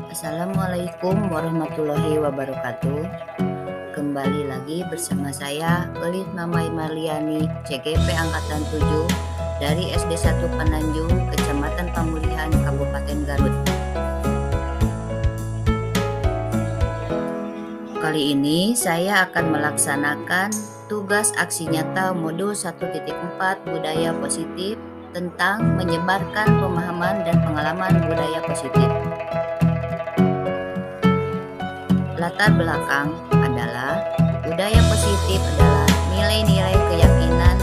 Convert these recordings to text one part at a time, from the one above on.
Assalamualaikum warahmatullahi wabarakatuh. Kembali lagi bersama saya Elit Mamai Marliani, CGP Angkatan 7 dari SD 1 Pananjung, Kecamatan Pamulihan, Kabupaten Garut. Kali ini saya akan melaksanakan tugas aksi nyata modul 1.4 budaya positif tentang menyebarkan pemahaman dan pengalaman budaya positif. Latar belakang adalah budaya positif adalah nilai-nilai keyakinan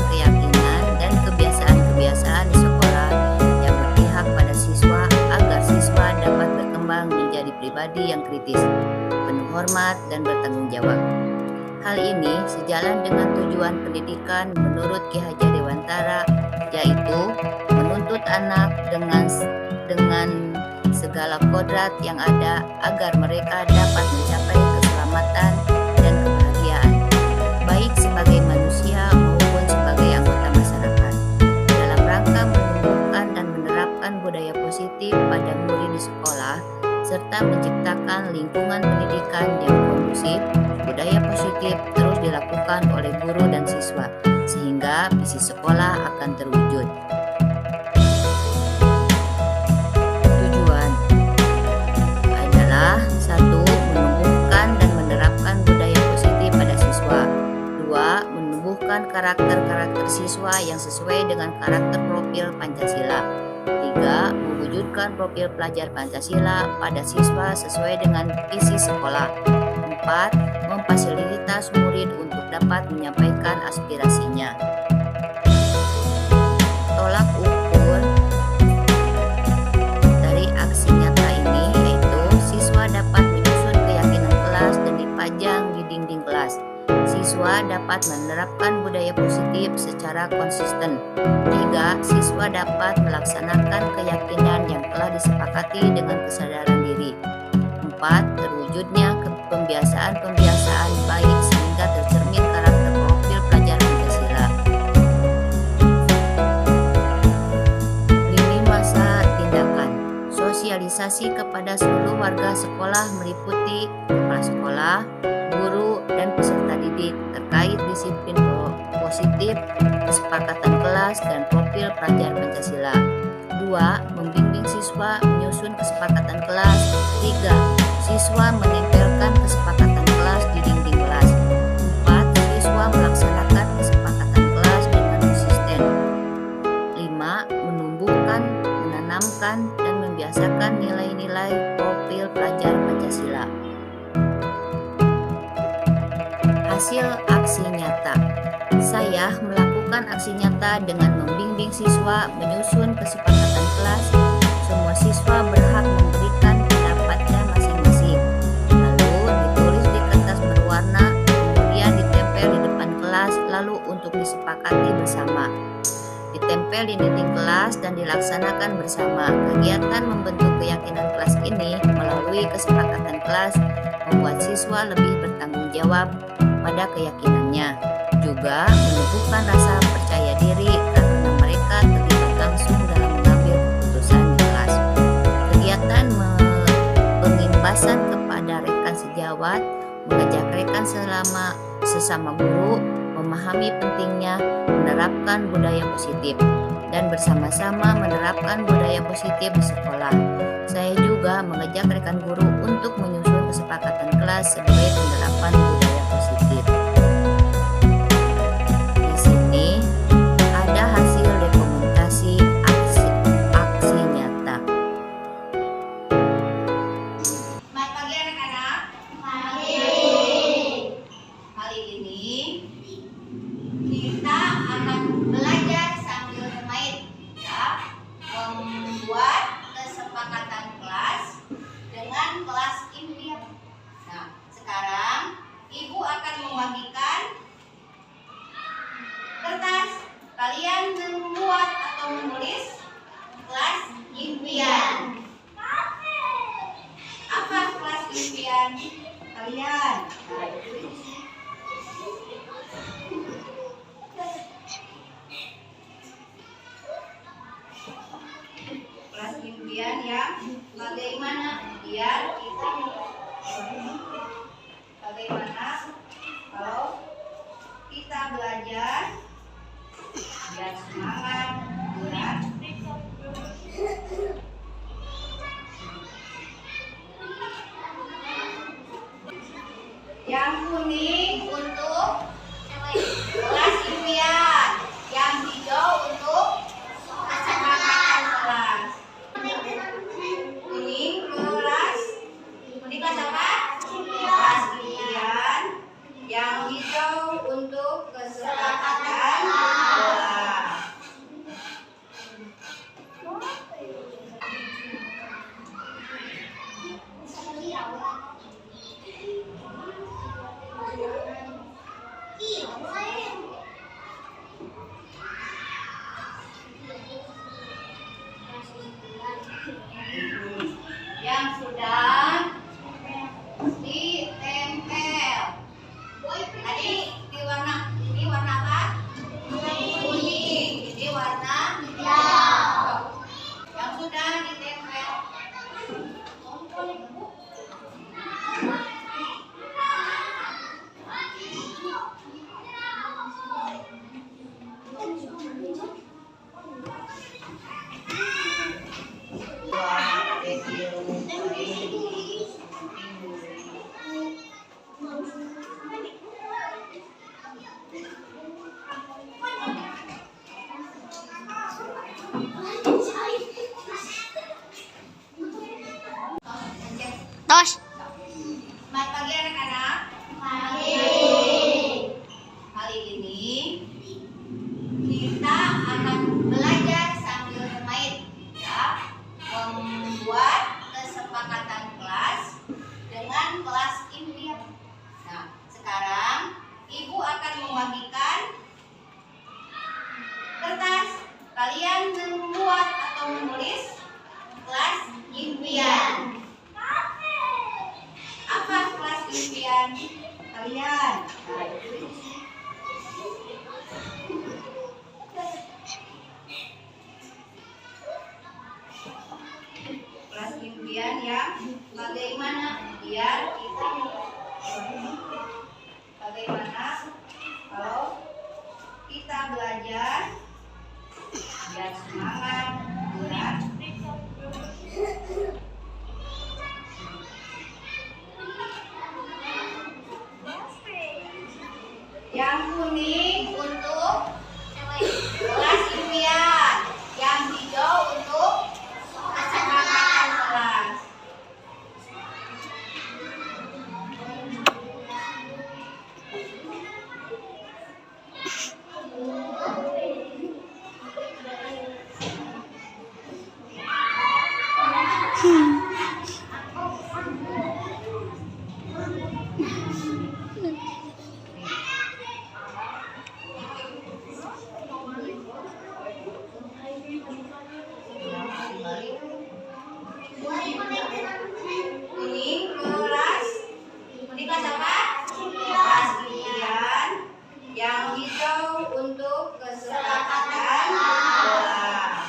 dan kebiasaan-kebiasaan di sekolah yang berpihak pada siswa agar siswa dapat berkembang menjadi pribadi yang kritis, penuh hormat dan bertanggung jawab. Hal ini sejalan dengan tujuan pendidikan menurut Ki Hajar Dewantara, yaitu menuntut anak dengan segala kodrat yang ada agar mereka dapat mencapai keselamatan dan kebahagiaan, baik sebagai manusia maupun sebagai anggota masyarakat, dalam rangka menumbuhkan dan menerapkan budaya positif pada murid di sekolah, serta menciptakan lingkungan pendidikan yang kondusif. Budaya positif terus dilakukan oleh guru dan siswa, sehingga visi sekolah akan terwujud. Karakter-karakter siswa yang sesuai dengan karakter profil Pancasila. 3. Mewujudkan profil pelajar Pancasila pada siswa sesuai dengan visi sekolah. 4. Memfasilitasi murid untuk dapat menyampaikan aspirasinya. Tolak ukur dari aksi nyata ini yaitu siswa dapat menyusun keyakinan kelas dan dipajang di dinding kelas. Siswa dapat menerapkan budaya positif secara konsisten. 3. Siswa dapat melaksanakan keyakinan yang telah disepakati dengan kesadaran diri. 4. Terwujudnya pembiasaan-pembiasaan baik sehingga tercermin karakter profil pelajar Pancasila. Lini masa tindakan. Sosialisasi kepada seluruh warga sekolah meliputi kepala sekolah, guru, dan peserta didik terkait disiplin positif, kesepakatan kelas, dan profil pelajar Pancasila. 2. Membimbing siswa menyusun kesepakatan kelas. 3. Siswa menempelkan kesepakatan kelas di dinding kelas. 4. Siswa melaksanakan kesepakatan kelas dengan konsisten. 5. Menumbuhkan, menanamkan, dan membiasakan nilai-nilai profil pelajar Pancasila. Hasil aksi nyata. Saya melakukan aksi nyata dengan membimbing siswa menyusun kesepakatan kelas. Semua siswa berhak memberikan pendapatnya masing-masing. Lalu ditulis di kertas berwarna, kemudian ditempel di depan kelas, lalu untuk disepakati bersama. Ditempel di dinding kelas dan dilaksanakan bersama. Kegiatan membentuk keyakinan kelas ini melalui kesepakatan kelas membuat siswa lebih bertanggung jawab pada keyakinannya, juga menumbuhkan rasa percaya diri karena mereka terlibat langsung dalam mengambil keputusan di kelas. Kegiatan pengimbasan kepada rekan sejawat, mengajak rekan sesama guru, memahami pentingnya menerapkan budaya positif, dan bersama-sama menerapkan budaya positif di sekolah. Saya juga mengajak rekan guru untuk menyusun kesepakatan kelas sebagai penerapan budaya positif. Di sini ada hasil dokumentasi aksi nyata. Selamat pagi anak-anak. Pagi. Kali ini kita akan belajar sambil bermain, ya, membuat kesepakatan kelas dengan kelas impian. Nah, sekarang Ibu akan membagikan kertas. Kalian membuat atau menulis kelas impian. Apa kelas impian kalian? Nah, kelas impian yang bagaimana biar Yang kuning untuk kelas impian. Yang hijau untuk kesepakatan kelas. Kuning kelas apa? Kelas impian. Yang hijau untuk kesepakatan kelas. Yang sudah ditempel. Tadi ini warna apa? Kuning. Ini warna hijau. Yang sudah ditempel. Tos. Selamat pagi anak-anak. Kali ini kita akan belajar sambil bermain, ya, membuat kesepakatan kelas dengan kelas impian. Nah, sekarang Ibu akan membagikan kertas. Kalian membuat atau menulis kelas impian. Apa kelas impian kalian? Kelas impian yang bagaimana biar kita kalau kita belajar biar semangat, berat. Yang kuning untuk kelas impian, yang hijau untuk kesepakatan kelas. Kuning kelas apa? Kelas impian. Yang hijau untuk kesepakatan kelas.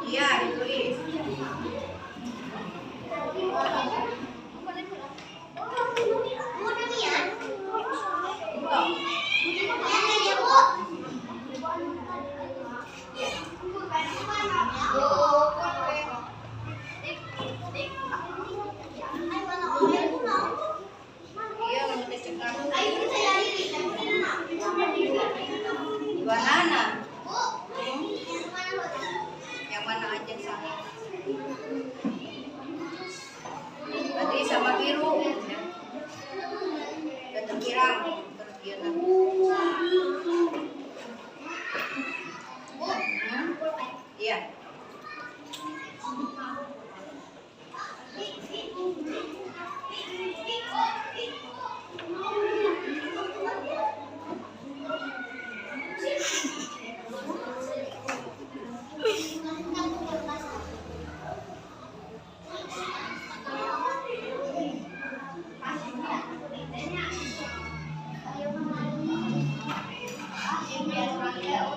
Iya, ditulis. Banana. Yang mana aja sama? Tadi sama biru. Terkirang. Iya. Biar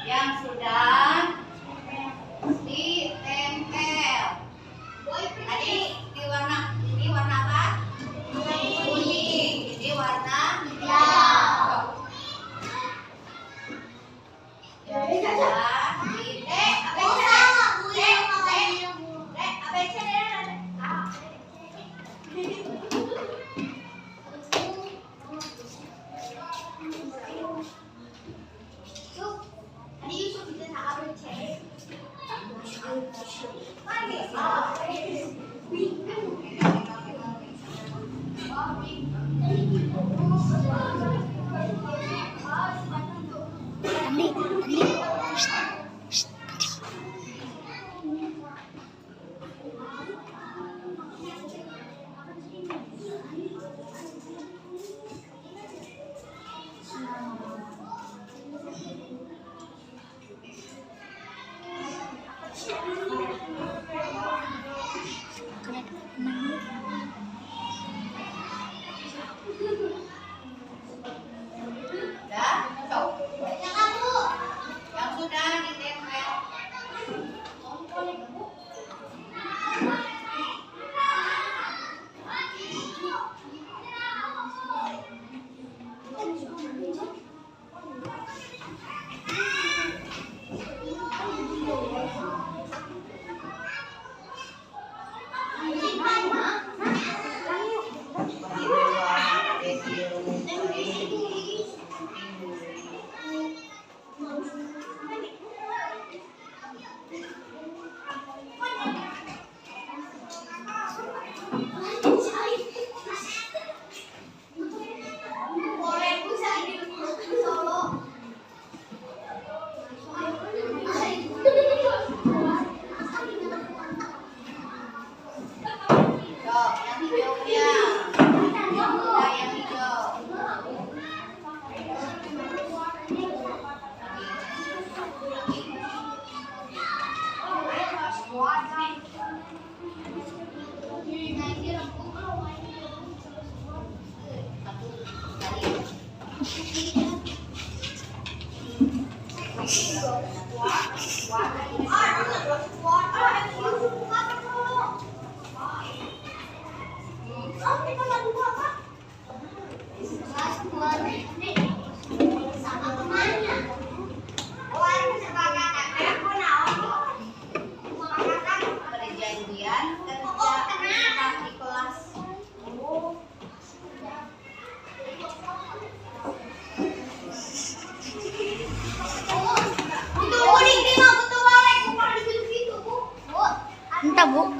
Yang sudah ditempel. Tadi ini warna apa? Kuning. Ini warna hijau. Yang sudah ditempel. Yang hijaunya. Yang hijau. Perjanjian kerja di kelas. Entah, Bu.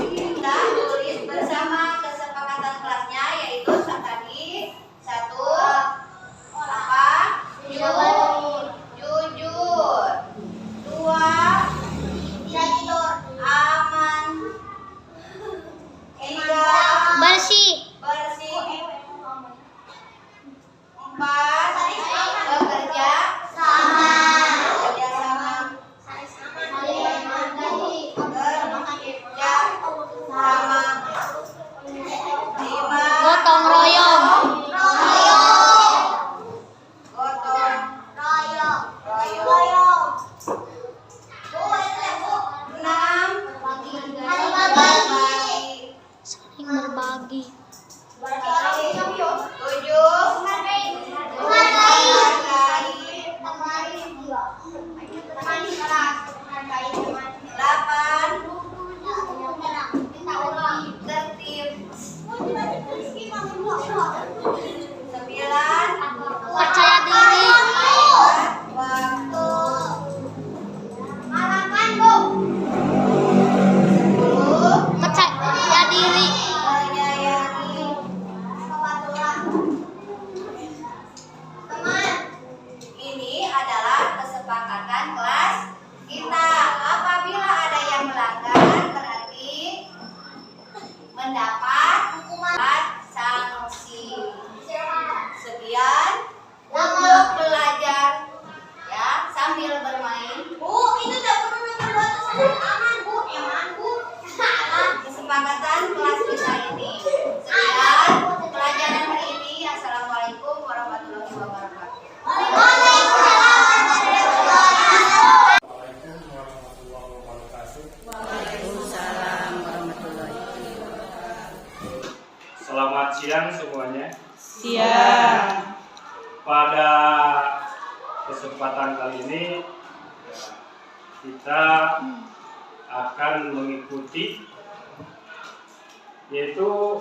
Kita tulis bersama kesepakatan kelasnya, yaitu tadi 1 apa? Jujur. 2 aman. 3 Bersih. bersih. 4 bekerja sama. Bekerja sama. Bekerja sama. 5 Gotong royong. gotong kesempatan kali ini ya, kita akan mengikuti yaitu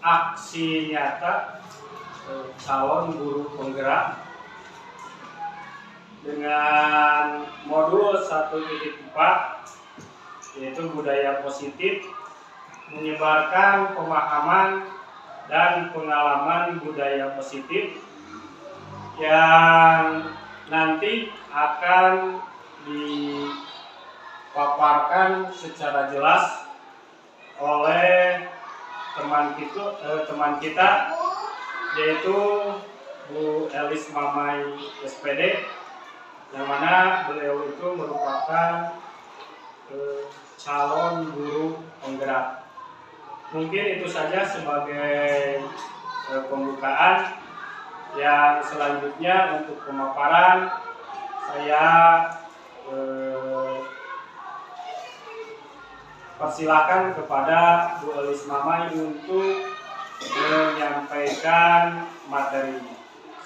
aksi nyata calon guru penggerak dengan modul 1.4 yaitu budaya positif, menyebarkan pemahaman dan pengalaman budaya positif yang nanti akan dipaparkan secara jelas oleh teman kita yaitu Bu Elis Mamai SPD, yang mana beliau itu merupakan calon guru penggerak. Mungkin itu saja sebagai pembukaan. Yang selanjutnya untuk pemaparan saya persilakan kepada Bu Elis Mamai untuk menyampaikan materinya.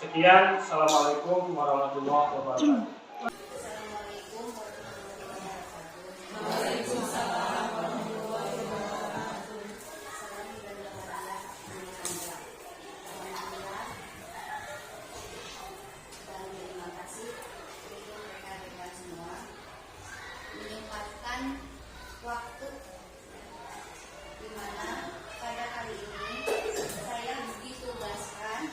Sekian, Assalamualaikum warahmatullahi wabarakatuh. Waktu di mana pada kali ini saya ditugaskan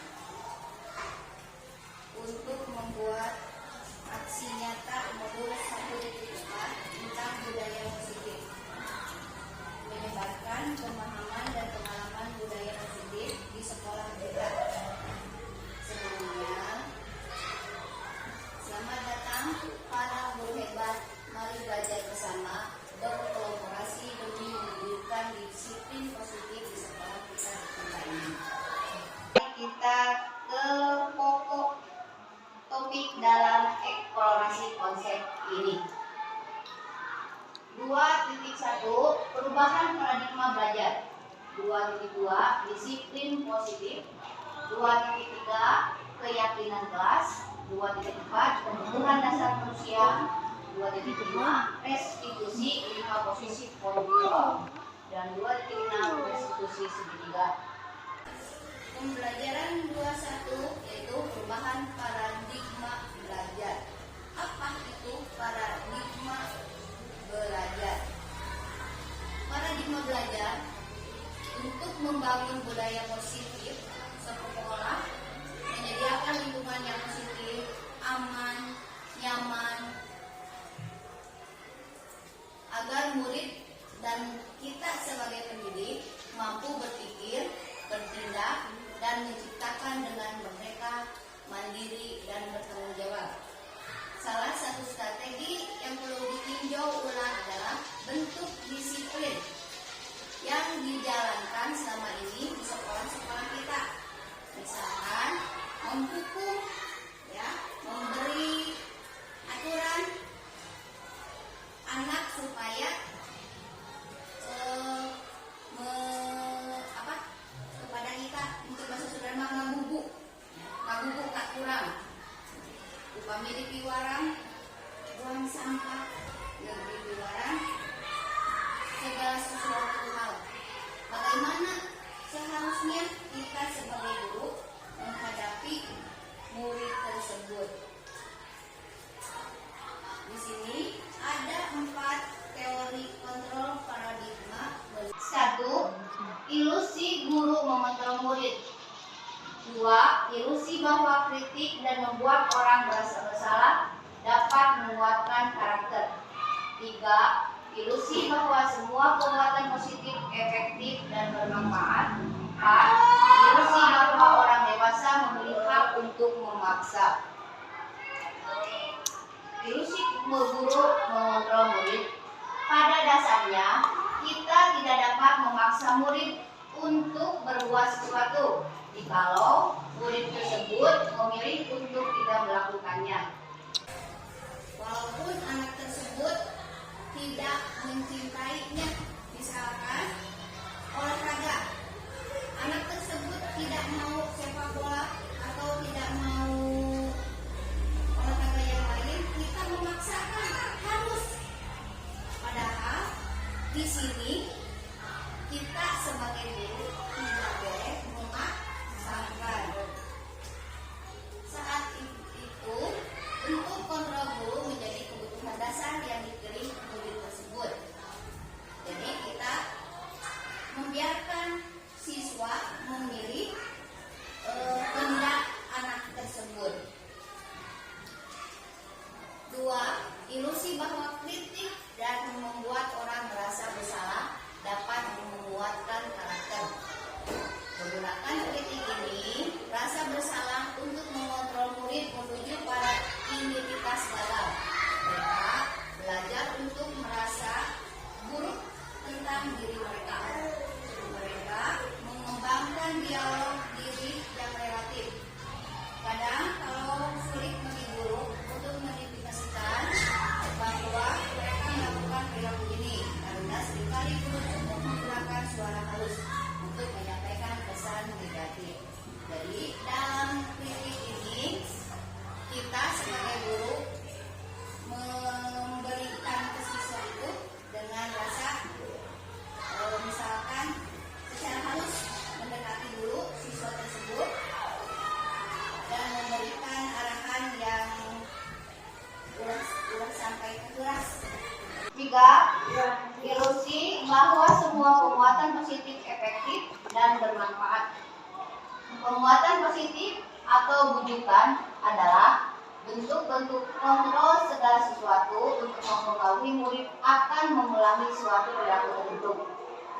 untuk membuat aksi nyata modul 1.4 tentang budaya positif, menyebarkan pemahaman dan pengalaman budaya positif di sekolah kita. Sebelumnya, selamat datang para guru hebat. Mari belajar bersama, berkolaborasi demi mewujudkan disiplin positif di sekolah kita ini. Kita ke pokok topik dalam eksplorasi konsep ini. 2.1 Perubahan paradigma belajar. 2.2 Disiplin positif. 2.3 Keyakinan kelas. 2.4 Pembentukan dasar manusia. 2.5 Restitusi 5 posisi kontrol, dan 2.6 restitusi segitiga. Pembelajaran 21 yaitu perubahan paradigma belajar. Apa itu paradigma belajar? Paradigma belajar untuk membangun budaya positif sekolah, menyediakan lingkungan yang positif, aman, nyaman, agar murid dan kita sebagai pendidik mampu berpikir, bertindak, dan menciptakan dengan merdeka, mandiri, dan bertanggung jawab. Salah satu strategi yang perlu ditinjau ulang adalah bentuk disiplin yang dijalankan selama ini di sekolah-sekolah kita. Misalkan menghukum, memberi aturan anak supaya kepada kita untuk bahasa saudara ngabubuk tak kurang. Upamiri piwarang, buang sampah, negeri piwarang, segala sesuatu hal. Bagaimana seharusnya kita sebagai guru menghadapi murid tersebut? Di sini ada 4 teori kontrol paradigma. 1. Ilusi guru mengontrol murid. 2. Ilusi bahwa kritik dan membuat orang merasa bersalah dapat menguatkan karakter. 3. Ilusi bahwa semua perbuatan positif efektif dan bermanfaat. 4. Ilusi bahwa orang dewasa memiliki hak untuk memaksa. Ilusi guru mengontrol murid. Pada dasarnya, kita tidak dapat memaksa murid untuk berbuat sesuatu jikalau murid tersebut memilih untuk tidak melakukannya. Walaupun anak tersebut tidak mencintainya, misalkan olahraga, anak tersebut tidak mau sepak bola atau tidak mau olahraga Penguatan positif atau bujukan adalah bentuk-bentuk kontrol segala sesuatu untuk mempengaruhi murid akan mengulangi suatu perilaku tertentu.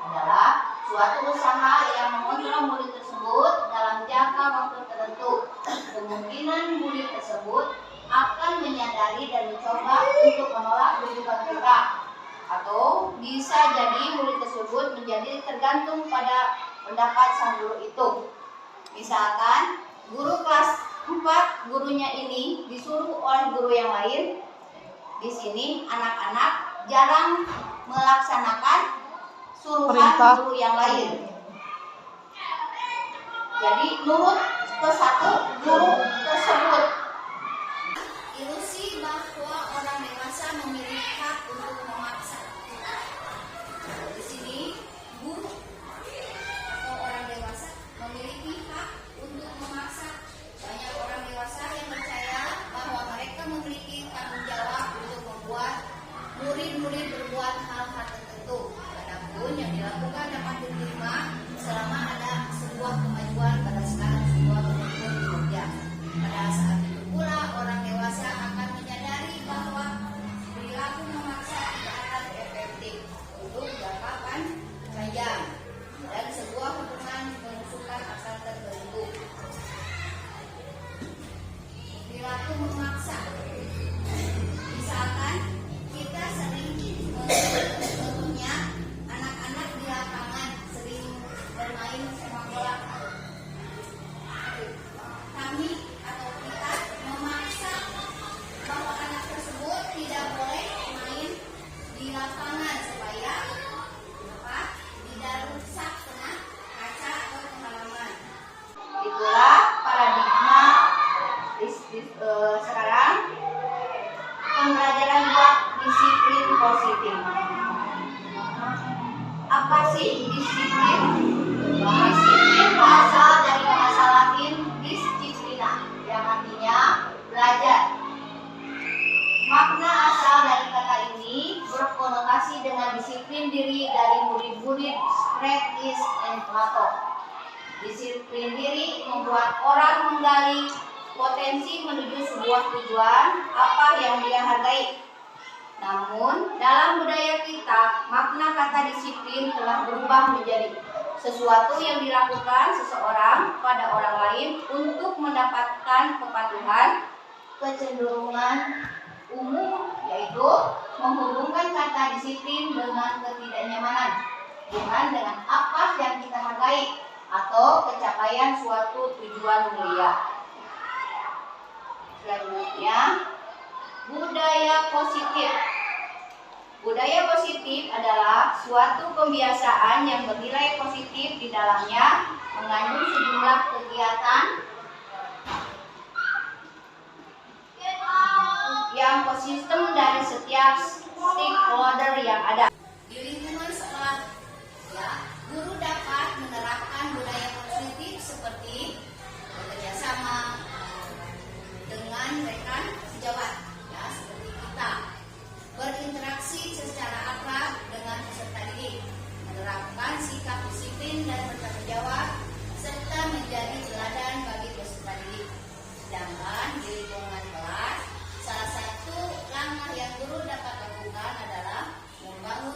Adalah suatu usaha yang mengontrol murid tersebut dalam jangka waktu tertentu. Kemungkinan murid tersebut akan menyadari dan mencoba untuk menolak bujukan kita. Atau bisa jadi murid tersebut menjadi tergantung pada pendapat sang guru itu. Misalkan guru kelas 4 gurunya ini disuruh oleh guru yang lain. Di sini anak-anak jarang melaksanakan suruhan perintah guru yang lain. Jadi nurut ke satu guru tersebut. Ilusi bahwa orang dewasa memiliki hak untuk memaksa. Di sini guru atau orang dewasa memiliki hak untuk memaksa. Banyak orang dewasa yang percaya bahwa mereka memiliki tanggung jawab untuk membuat murid-murid berbuat hal-hal tertentu. Adapun yang dilakukan dapat diterima selama ada sebuah kemajuan berdasarkan sebuah ketentuan bekerja. Pada saat itu pula orang dewasa akan menyadari bahwa perilaku memaksa tidak akan efektif untuk jangka panjang dan sebuah hubungan mengusulkan asal tertentu. Perilaku memaksa, misalkan kita sering contohnya anak-anak di lapangan sering bermain sepak bola. Kami atau kita memaksa bahwa anak tersebut tidak boleh main di lapangan supaya tidak rusak kena kaca atau halaman. Itulah paradigma sekarang pembelajaran buat disiplin positif. Apa sih disiplin? Disiplin berasal dari bahasa Latin disciplina yang artinya belajar. Makna asal dari kata ini berkonotasi dengan disiplin diri dari murid-murid Socrates dan Plato. Disiplin diri membuat orang menggali potensi menuju sebuah tujuan apa yang dia hargai. Namun, dalam budaya kita, makna kata disiplin telah berubah menjadi sesuatu yang dilakukan seseorang pada orang lain untuk mendapatkan kepatuhan, kecenderungan umum, yaitu menghubungkan kata disiplin dengan ketidaknyamanan, bukan dengan apa yang kita hargai atau pencapaian suatu tujuan mulia. Selanjutnya, budaya positif. Budaya positif adalah suatu kebiasaan yang bernilai positif di dalamnya, mengandung sejumlah kegiatan yang konsisten dari setiap stakeholder yang ada. Di lingkungan sekolah, guru dapat menerapkan budaya positif seperti bekerja sama dengan rekan sejawat, seperti kita, berinteraksi secara akrab dengan peserta didik, menerapkan sikap disiplin dan bertanggung jawab, serta menjadi teladan bagi peserta didik. Sedangkan di lingkungan kelas, salah satu langkah yang guru dapat lakukan adalah membangun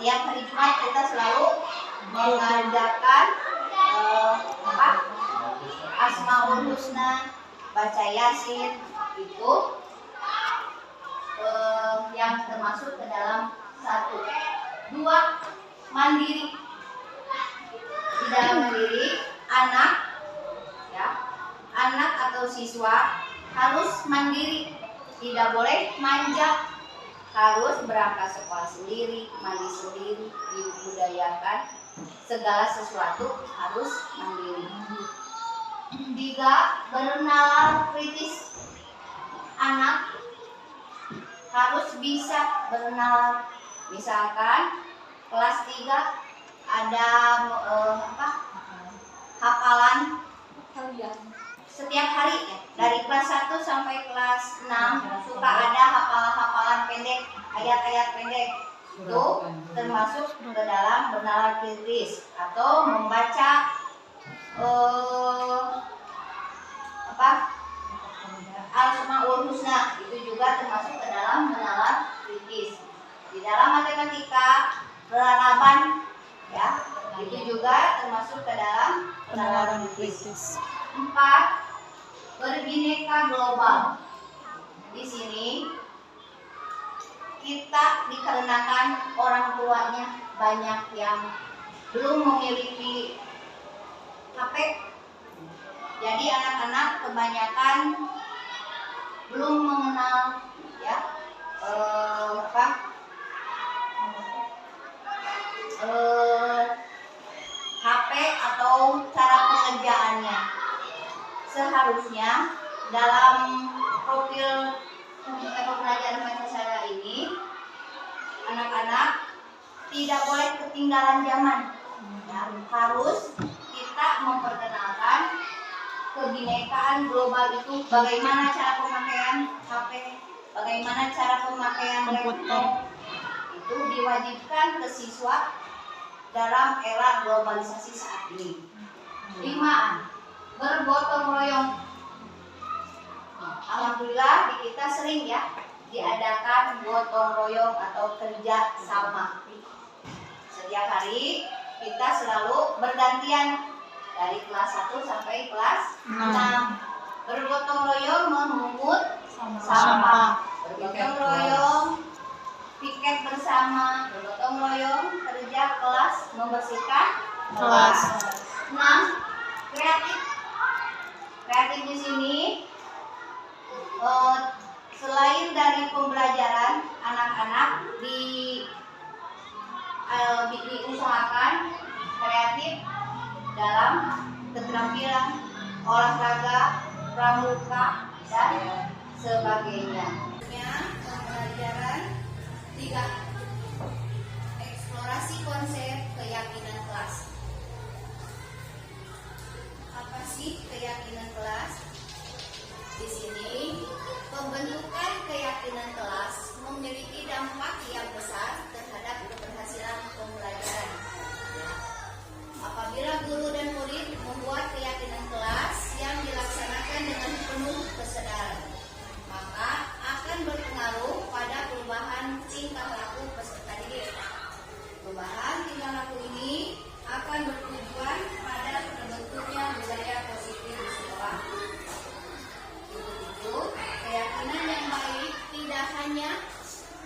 setiap hari Jumat kita selalu mengadakan Asmaul Husna, baca Yasin, itu yang termasuk ke dalam 1. 2, mandiri. Di dalam mandiri, anak atau siswa harus mandiri, tidak boleh manja, harus berangkat sekolah sendiri, mandi sendiri, dibudayakan, segala sesuatu harus mandiri. 3, bernalar kritis. Anak harus bisa bernalar. Misalkan kelas 3 ada hafalan setiap hari ya. Dari kelas 1 sampai kelas 6 suka ada hafalan pendek, ayat-ayat pendek. Itu termasuk ke dalam bernalar kritis, atau membaca Al-Asmaul Husna, itu juga termasuk ke dalam bernalar kritis. Di dalam matematika, pelaraban ya, itu juga termasuk ke dalam penalaran kritis. 4, berbineka global. Di sini kita dikarenakan orang tuanya banyak yang belum memiliki HP, jadi anak-anak kebanyakan belum mengenal ya HP atau cara pengerjaannya. Seharusnya dalam profil pembelajaran Pancasila ini, anak-anak tidak boleh ketinggalan zaman. Ya, harus kita memperkenalkan kebinekaan global itu, bagaimana cara pemakaian HP, bagaimana cara pemakaian laptop, itu diwajibkan ke siswa dalam era globalisasi saat ini. 5, bergotong royong. Alhamdulillah di kita sering ya diadakan gotong royong atau kerja sama. Setiap hari kita selalu bergantian dari kelas 1 sampai kelas 6. Bergotong royong memungut sampah, bergotong royong piket bersama, bergotong royong kerja kelas, membersihkan kelas. 6, kreatif. Kreatif di sini selain dari pembelajaran, anak-anak diusahakan kreatif dalam keterampilan olahraga, pramuka, dan sebagainya. Pembelajaran 3, eksplorasi konsep keyakinan kelas. Apa sih keyakinan kelas? Di sini pembentukan keyakinan kelas memiliki dampak yang besar terhadap keberhasilan pembelajaran. Apabila guru dan murid membuat keyakinan kelas yang dilaksanakan dengan penuh kesadaran, maka akan berpengaruh pada perubahan tingkah laku peserta didik. Perubahan tingkah laku ini akan bertujuan pada terbentuknya budaya positif di sekolah. Itu keyakinan yang baik tidak hanya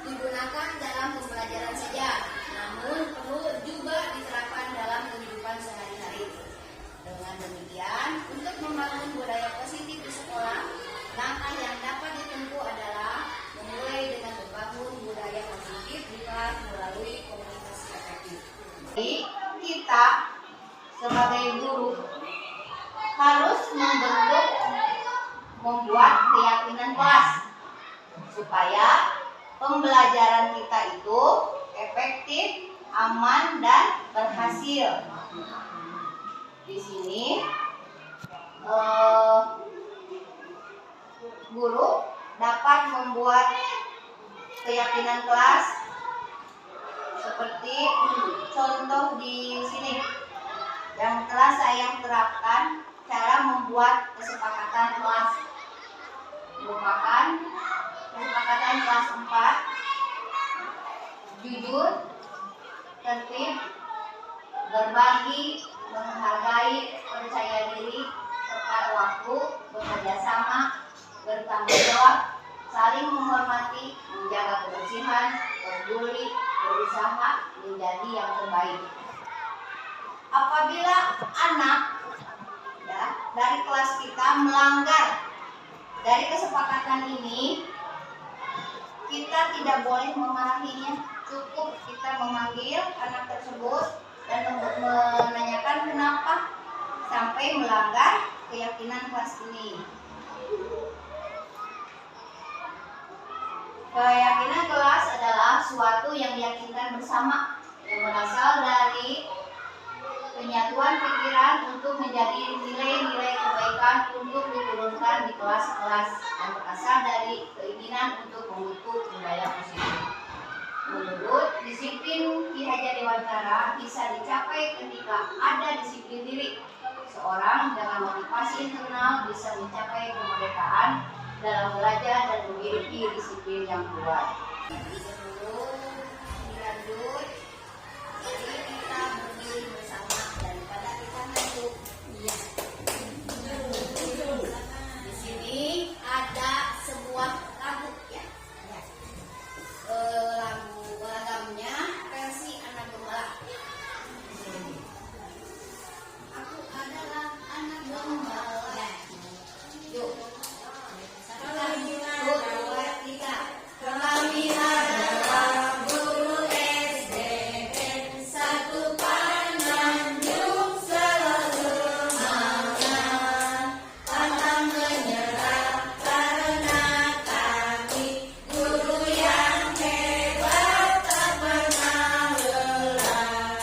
digunakan dalam pembelajaran saja, namun perlu juga diterapkan dalam kehidupan sehari-hari. Dengan demikian, untuk membangun budaya positif di sekolah, langkah yang dapat ditempuh adalah memulai dengan membangun budaya positif di kelas melalui komunikasi efektif. Jadi, kita sebagai guru harus membuat keyakinan kelas supaya pembelajaran kita itu efektif, aman, dan berhasil. Di sini guru dapat membuat keyakinan kelas seperti contoh di sini yang telah saya terapkan, cara membuat kesepakatan kelas. Merupakan kesepakatan kelas 4, jujur, berbagi, menghargai, percaya diri, tepat waktu, bekerja sama, bertanggung jawab, saling menghormati, menjaga kebersihan, peduli, berusaha menjadi yang terbaik. Apabila anak dari kelas kita melanggar dari kesepakatan ini, kita tidak boleh memarahinya. Cukup kita memanggil anak tersebut dan menanyakan kenapa sampai melanggar keyakinan kelas ini. Keyakinan kelas adalah suatu yang diyakinkan bersama, yang berasal dari penyatuan pikiran untuk menjadi nilai-nilai kebaikan untuk diturunkan di kelas-kelas, dan berasal dari keinginan untuk membentuk budaya positif. Menurut disiplin Ki Hajar Dewantara bisa dicapai ketika ada disiplin diri. Seorang dengan motivasi internal bisa mencapai kemerdekaan dalam belajar dan memiliki disiplin yang kuat. Sebelum dilanjut, jadi kita berdiri bersama daripada kita ngantuk. Di sini ada sebuah lagu ya. Lagunya versi anak gembala. Aku adalah anak gembala. Yuk. Kami adalah guru SD satu Pananjung, selalu semangat, pantang menyerah karena kami guru yang hebat, tak pernah lelah.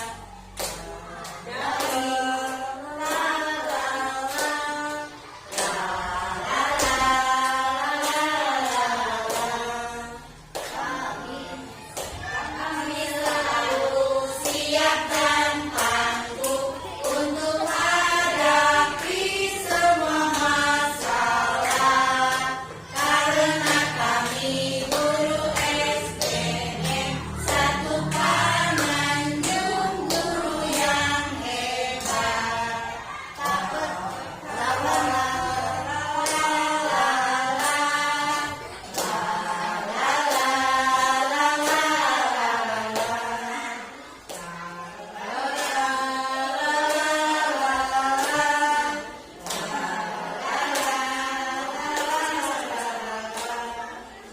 Kami selalu siap dan tangguh untuk hadapi semua masalah, karena kami guru SDN satu Pananjung, guru yang hebat.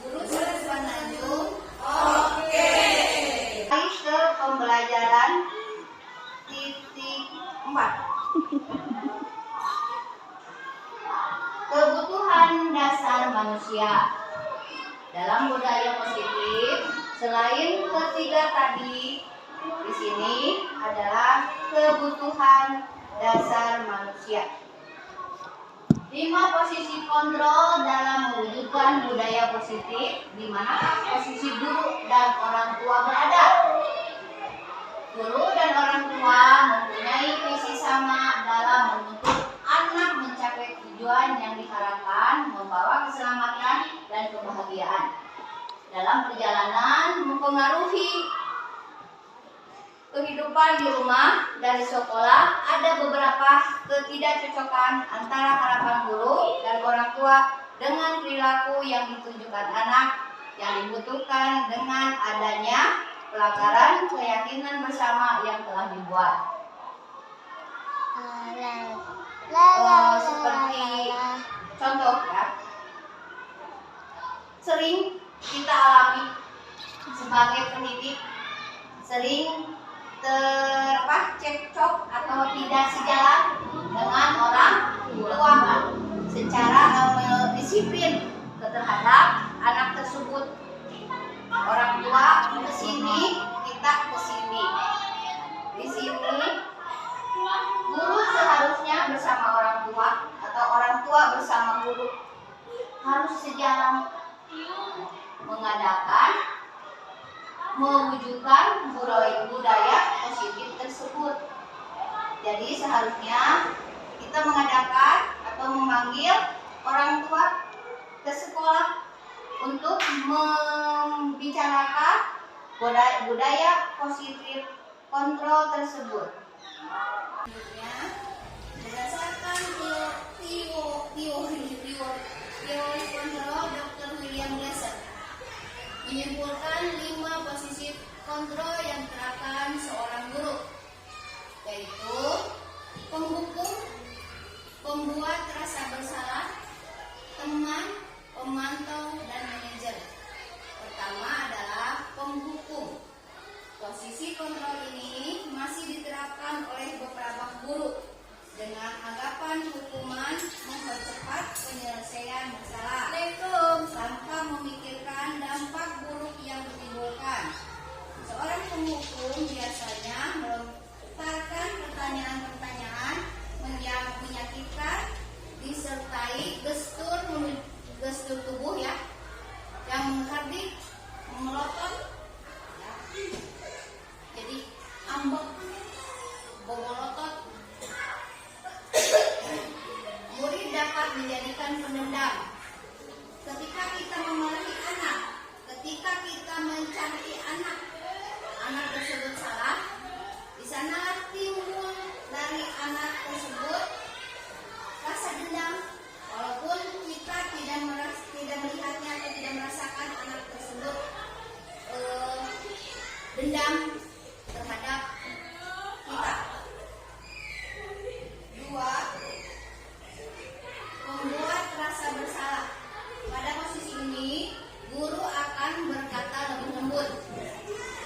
Guru Sekolah Pananjung. Oke. Baik ke pembelajaran titik 4. Kebutuhan dasar manusia. Dalam budaya positif, selain ketiga tadi, di sini adalah kebutuhan dasar manusia. 5 posisi kontrol dalam mewujudkan budaya positif, di mana posisi guru dan orang tua berada. Guru dan orang tua mempunyai visi sama dalam menuntut anak mencapai tujuan yang diharapkan, membawa keselamatan dan kebahagiaan. Dalam perjalanan mempengaruhi kehidupan di rumah dan di sekolah, ada beberapa ketidakcocokan antara harapan guru dan orang tua dengan perilaku yang ditunjukkan anak, yang dibutuhkan dengan adanya pelanggaran keyakinan bersama yang telah dibuat. Seperti contoh ya, sering kita alami sebagai pendidik, sering cekcok atau tidak sejalan dengan orang tua secara disiplin terhadap anak tersebut. Orang tua ke sini, kita ke sini. Di sini guru seharusnya bersama orang tua atau orang tua bersama guru harus sejalan, mewujudkan budaya positif tersebut. Jadi seharusnya kita mengadakan atau memanggil orang tua ke sekolah untuk membicarakan budaya positif kontrol tersebut. Selanjutnya, berdasarkan teori kontrol Dr. William Glasser menyimpulkan 5 posisi kontrol yang diterapkan seorang guru, yaitu penghukum, pembuat rasa bersalah, teman, pemantau, dan manajer. Pertama adalah penghukum. Posisi kontrol ini masih diterapkan oleh beberapa guru dengan anggapan hukuman mempercepat penyelesaian masalah tanpa memikirkan dampak buruk yang ditimbulkan. Seorang penghukum biasanya melontarkan pertanyaan-pertanyaan yang menyakitkan disertai gestur tubuh yang menghardik, memelotot, jadi ambek, bobolotot. Murid dapat menjadikan pendendam. Ketika kita memarahi anak, ketika kita mencaci anak tersebut salah, di sanalah timbul dari anak tersebut rasa dendam. Walaupun kita tidak melihatnya atau tidak merasakan anak tersebut dendam terhadap kita. 2. Membuat rasa bersalah. Pada posisi ini, guru akan berkata lebih lembut.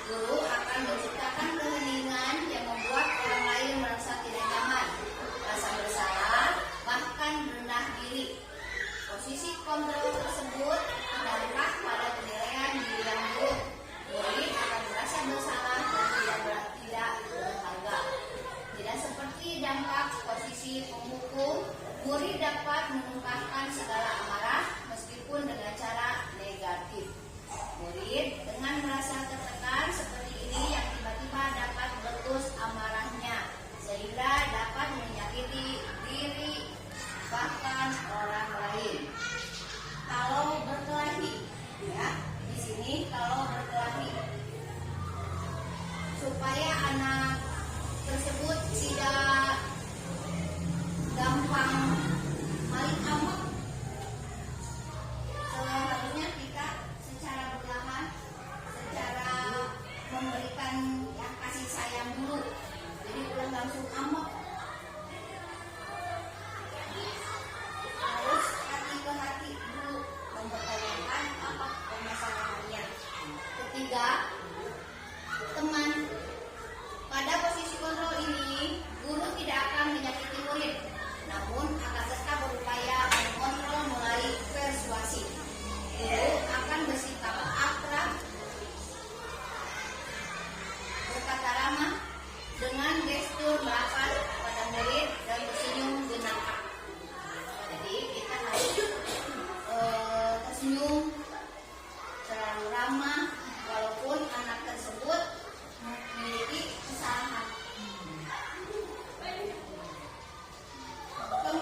Guru akan menciptakan keheningan yang membuat orang lain merasa tidak nyaman, rasa bersalah, bahkan rendah diri. Posisi kontrol tersebut berdampak pada penilaian diri yang buruk. Murid akan merasa bersalah dan tidak berharga. Tidak seperti dampak posisi penghukum, murid dapat menumpahkan segala amarah meskipun dengan cara negatif. Murid dengan merasa tertekan seperti ini yang tiba-tiba dapat meletus amarahnya sehingga dapat menyakiti diri bahkan orang lain. Kalau berkelahi, ya, di sini kalau berkelahi, supaya anak tersebut tidak gampang maling amat, seharusnya kita secara perlahan, secara memberikan yang kasih sayang dulu, jadi bukan langsung amok. Harus hati ke hati dulu mempertanyakan apa permasalahannya. 3. Teman. Pada posisi kontrol ini, guru tidak akan menyakiti murid, namun akan tetap berupaya mengontrol melalui persuasi. Guru akan bersikap akrab, berkata ramah, dengan gestur merapat pada murid dan tersenyum genakak. Jadi kita harus tersenyum, selalu ramah, walaupun anak tersebut memiliki kesalahan. 4.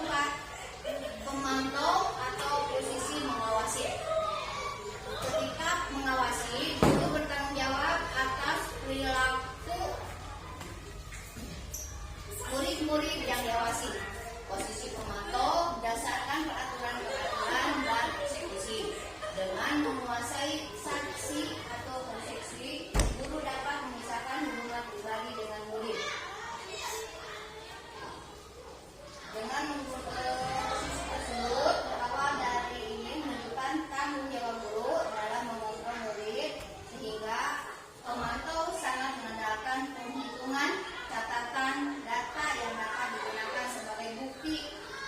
Pemantau atau posisi mengawasi. Ketika mengawasi, guru bertanggung jawab atas perilaku murid-murid yang diawasi. Posisi pemantau berdasarkan peraturan-peraturan dan eksekusi. Dengan menguasai saksi atau persepsi, guru dapat memisahkan hubungan pribadi dengan murid. Dengan posisi tersebut berawal dari ingin menunjukkan tanggung jawab guru dalam mengontrol murid, sehingga pemantau sangat mengandalkan penghitungan, catatan, data yang dapat digunakan sebagai bukti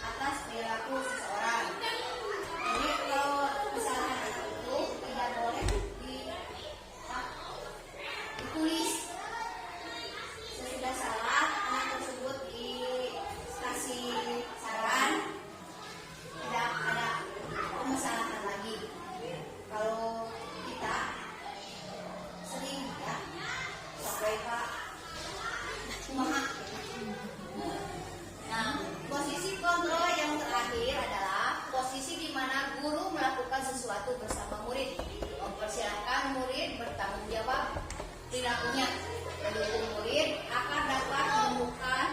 atas perilaku seseorang. Jadi kalau kesalahan itu tidak boleh ditulis. Sesudah salah, anak tersebut dikasih saran, tidak ada permasalahan lagi. Kalau kita sering ya sampai Pak kumaha. Nah, posisi kontrol yang terakhir adalah posisi di mana guru melakukan sesuatu bersama murid, mempersilahkan murid bertanggung jawab perilakunya. Pendukung murid akan dapat menemukan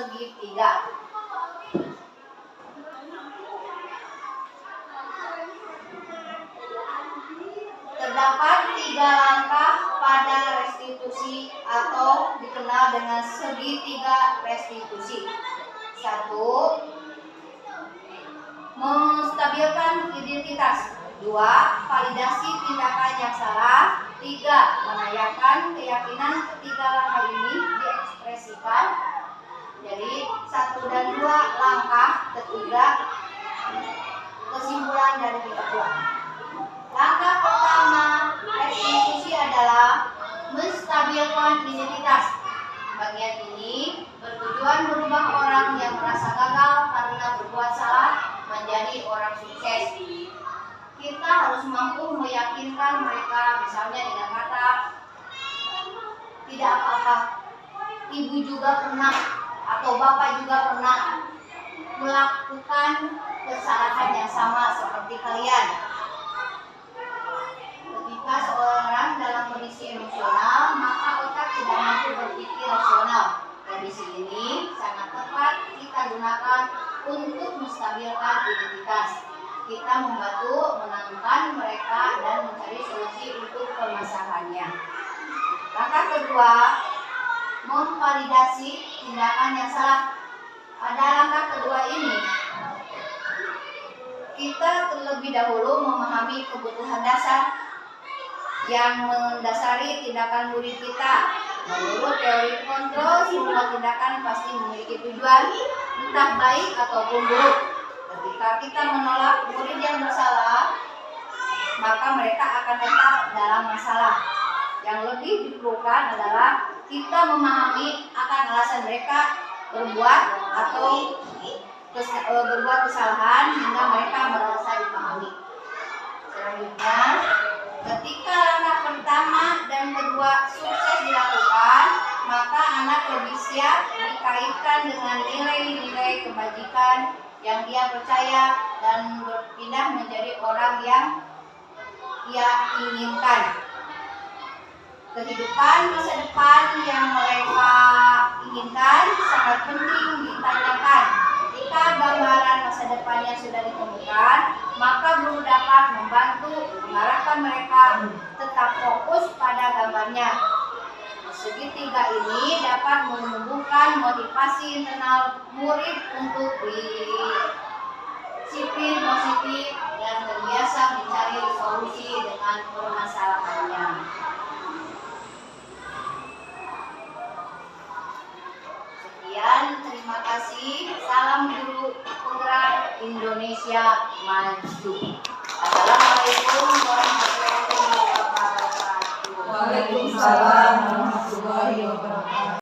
segitiga. Terdapat 3 langkah pada restitusi atau dikenal dengan segitiga restitusi. 1. Menstabilkan identitas. 2. Validasi tindakan yang salah. 3. Menanyakan keyakinan. Ketiga langkah ini diekspresikan. Jadi 1 dan 2 langkah, ketiga kesimpulan dari tingkat 2. Langkah pertama restitusi adalah menstabilkan identitas. Bagian ini bertujuan merubah orang yang merasa gagal karena berbuat salah menjadi orang sukses. Kita harus mampu meyakinkan mereka, misalnya dengan kata, tidak apa-apa, ibu juga pernah atau bapak juga pernah melakukan kesalahan yang sama seperti kalian. Ketika seorang dalam kondisi emosional, maka otak tidak mampu berpikir rasional. Kondisi ini sangat tepat kita gunakan untuk menstabilkan identitas. Kita membantu menenangkan mereka dan mencari solusi untuk permasalahannya. Langkah kedua, memvalidasi tindakan yang salah. Pada langkah kedua ini, kita terlebih dahulu memahami kebutuhan dasar yang mendasari tindakan murid kita. Menurut teori kontrol, semua tindakan pasti memiliki tujuan, entah baik ataupun buruk. Ketika kita menolak murid yang bersalah, maka mereka akan tetap dalam masalah. Yang lebih diperlukan adalah kita memahami akan alasan mereka berbuat atau berbuat kesalahan hingga mereka merasa dipahami. Selanjutnya, ketika langkah pertama dan kedua sukses dilakukan, maka anak lebih siap dikaitkan dengan nilai-nilai kebajikan yang dia percaya dan berpindah menjadi orang yang ia inginkan. Kehidupan masa depan yang mereka inginkan sangat penting ditanyakan. Ketika gambaran masa depannya sudah ditemukan, maka guru dapat membantu mengarahkan mereka tetap fokus pada gambarnya. Segitiga ini dapat menumbuhkan motivasi internal murid untuk disiplin positif dan terbiasa mencari solusi dengan permasalahannya. Sekian, terima kasih. Salam guru penggerak Indonesia Maju.